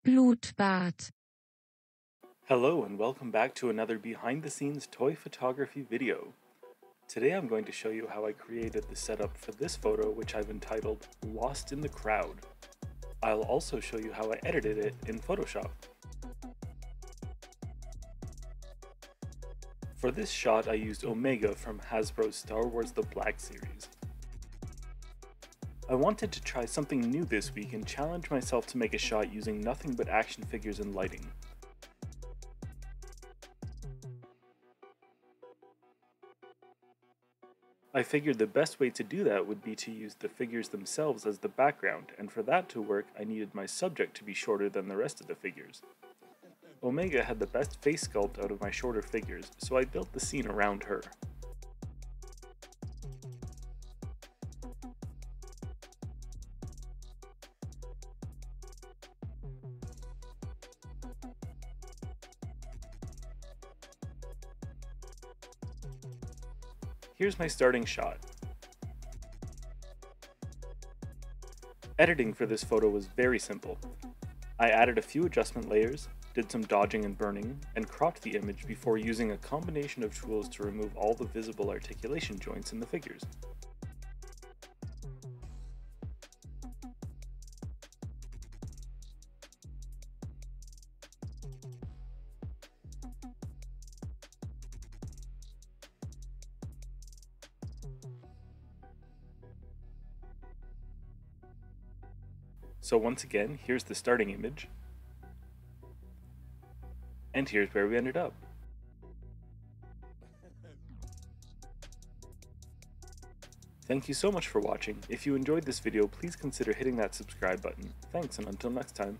Blutbad. Hello and welcome back to another behind the scenes toy photography video. Today I'm going to show you how I created the setup for this photo, which I've entitled Lost in the Crowd. I'll also show you how I edited it in Photoshop. For this shot I used Omega from Hasbro's Star Wars The Black series. I wanted to try something new this week and challenge myself to make a shot using nothing but action figures and lighting. I figured the best way to do that would be to use the figures themselves as the background, and for that to work I needed my subject to be shorter than the rest of the figures. Omega had the best face sculpt out of my shorter figures, so I built the scene around her. Here's my starting shot. Editing for this photo was very simple. I added a few adjustment layers, did some dodging and burning, and cropped the image before using a combination of tools to remove all the visible articulation joints in the figures. So once again, here's the starting image, and here's where we ended up. Thank you so much for watching. If you enjoyed this video, please consider hitting that subscribe button. Thanks, and until next time.